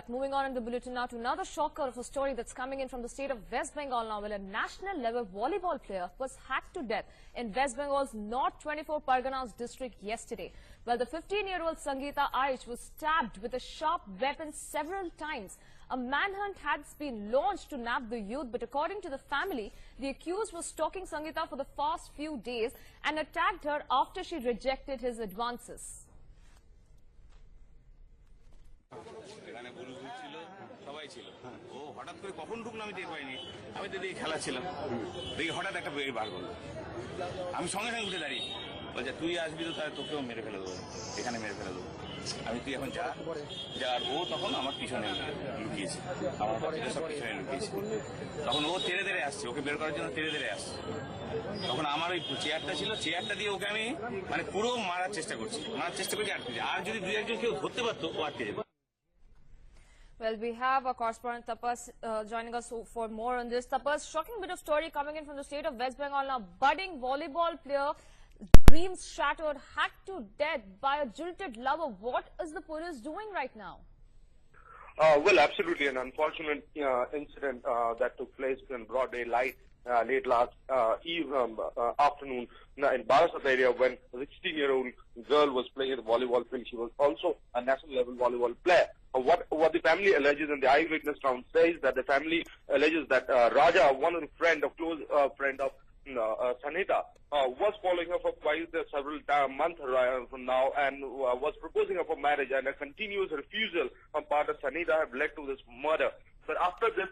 Moving on in the bulletin now to another shocker of a story that's coming in from the state of West Bengal now. Well, a national level volleyball player was hacked to death in West Bengal's North 24 Parganas district yesterday. Well, the 15-year-old Sangeeta Aish was stabbed with a sharp weapon several times. A manhunt has been launched to nab the youth, but according to the family, the accused was stalking Sangeeta for the past few days and attacked her after she rejected his advances. আমি তুই এখন যা আর ও তখন আমার পিছনে লুকিয়েছে, আমার বাচ্চাদের সব পিছনে লুকিয়েছে। তখন ও তেড়ে তেড়ে আসছে, ওকে বের করার জন্য তেড়ে তেড়ে আসছে। তখন আমার ওই চেয়ারটা ছিল, চেয়ারটা দিয়ে ওকে আমি মানে পুরো মারার চেষ্টা করছি আটকে যায়। আর যদি দুই একজন কেউ ধরতে পারতো ও আটকে যেত। Well, we have our correspondent Tapas joining us for more on this. Tapas, shocking bit of story coming in from the state of West Bengal now. Budding volleyball player, dreams shattered, hacked to death by a jilted lover. What is the police doing right now? Well, absolutely an unfortunate incident that took place in broad daylight late last afternoon in Barasat area when a 16-year-old girl was playing at the volleyball field. She was also a national level volleyball player. What the family alleges and the eyewitness account says that the family alleges that Raja, one of the close friend of Sangeeta, was following her for quite several months from now and was proposing her for marriage, and a continuous refusal on part of Sangeeta have led to this murder. But after this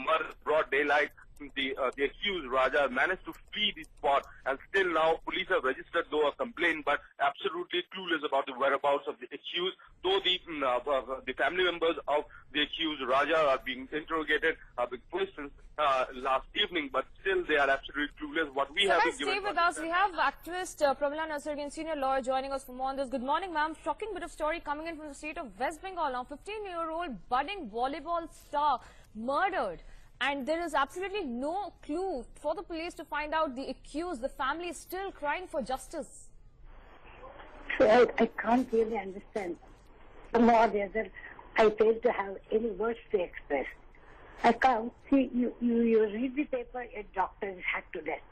murder, broad daylight, the accused Raja managed to flee the spot, and still now police have registered though a complaint, but absolutely clueless about the whereabouts of the accused. Though the family members of the accused Raja are being interrogated, being questioned last evening, but still they are absolutely clueless. What we have been given. Stay with us. We have activist Pramila Nasruddin, senior lawyer, joining us for more on this. Good morning, ma'am. Shocking bit of story coming in from the state of West Bengal now. 15-year-old budding volleyball star murdered. And there is absolutely no clue for the police to find out the accused. The family is still crying for justice. I can't really understand. Somehow or the other, I fail to have any words to express. I can't see, you read the paper, a doctor is hacked to death.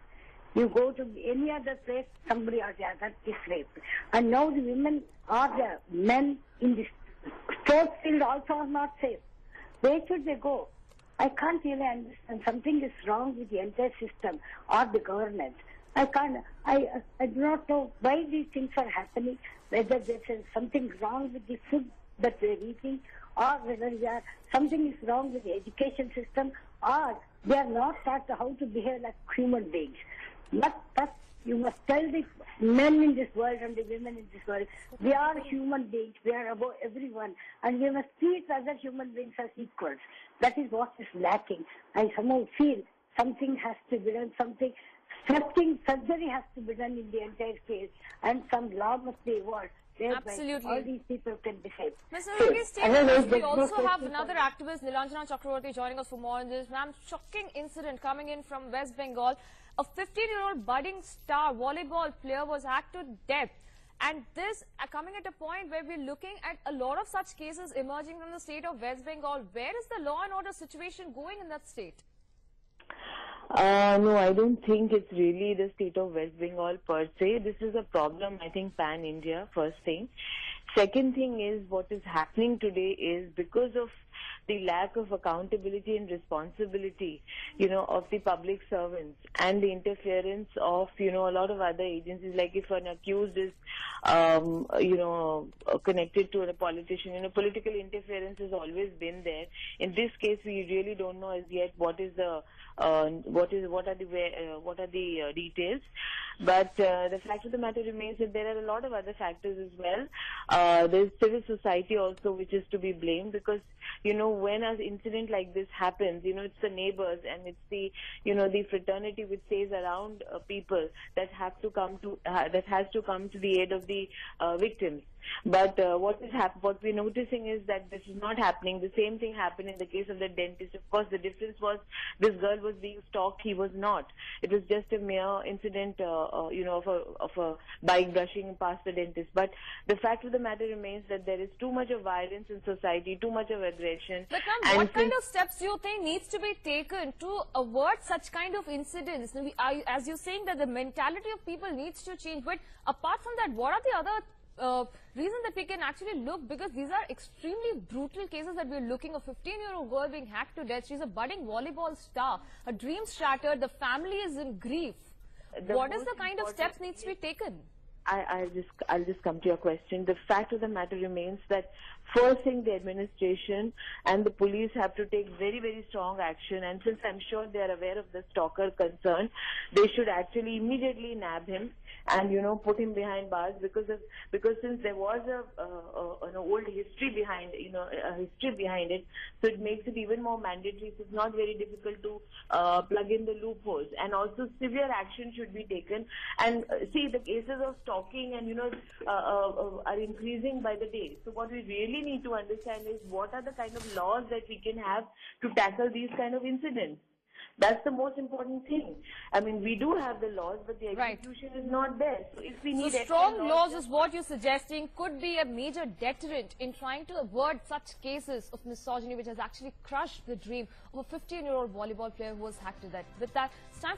You go to any other place, somebody or the other is raped. And now the women or the men in the sports field also are not safe. Where should they go? I can't really understand. Something is wrong with the entire system or the governance. I do not know why these things are happening, whether there's something wrong with the food that we're eating, or whether something is wrong with the education system, or they are not taught how to behave like human beings. But you must tell the men in this world and the women in this world, we are human beings, we are above everyone, and we must treat other human beings as equals. That is what is lacking. I somehow feel something has to be done, something surgery has to be done in the entire case, and some law must be evolved. Absolutely. All these people can be saved. Ms. Nasruddin, we also have another activist, Nilanjana Chakraborty, joining us for more on this. Ma'am, shocking incident coming in from West Bengal. A 15-year-old budding star volleyball player was hacked to death. And this coming at a point where we're looking at a lot of such cases emerging from the state of West Bengal. Where is the law and order situation going in that state? No, I don't think it's really the state of West Bengal per se. This is a problem, I think, pan-India, first thing. Second thing is, what is happening today is because of the lack of accountability and responsibility, of the public servants and the interference of, a lot of other agencies. Like if an accused is, connected to a politician, political interference has always been there. In this case, we really don't know as yet what are the details. But the fact of the matter remains that there are a lot of other factors as well. There's civil society also which is to be blamed, because when an incident like this happens, it's the neighbors and it's the fraternity which stays around people that has to come to the aid of the victims. But what we're noticing is that this is not happening. The same thing happened in the case of the dentist. Of course, the difference was this girl was being stalked. He was not. It was just a mere incident, of a bike brushing past the dentist. But the fact of the matter remains that there is too much of violence in society, too much of aggression. But ma'am, what kind of steps do you think needs to be taken to avert such kind of incidents? As you're saying that the mentality of people needs to change, but apart from that, what are the other reason that we can actually look, because these are extremely brutal cases that we're looking. A 15-year-old girl being hacked to death. She's a budding volleyball star. Her dreams shattered. The family is in grief. What is the kind of steps needs to be taken? I'll just come to your question. The fact of the matter remains that first thing, the administration and the police have to take very, very strong action. And since I'm sure they are aware of the stalker concern, they should actually immediately nab him and put him behind bars, because since there was an old history behind it, so it makes it even more mandatory. So it's not very difficult to plug in the loopholes, and also severe action should be taken. And see, the cases of stalking and are increasing by the day. So what we really need to understand is what are the kind of laws that we can have to tackle these kind of incidents. That's the most important thing. I mean, we do have the laws, but the execution is not there. So if we need strong laws is what you're suggesting could be a major deterrent in trying to avert such cases of misogyny, which has actually crushed the dream of a 15-year-old volleyball player who was hacked to death. With that, it's time for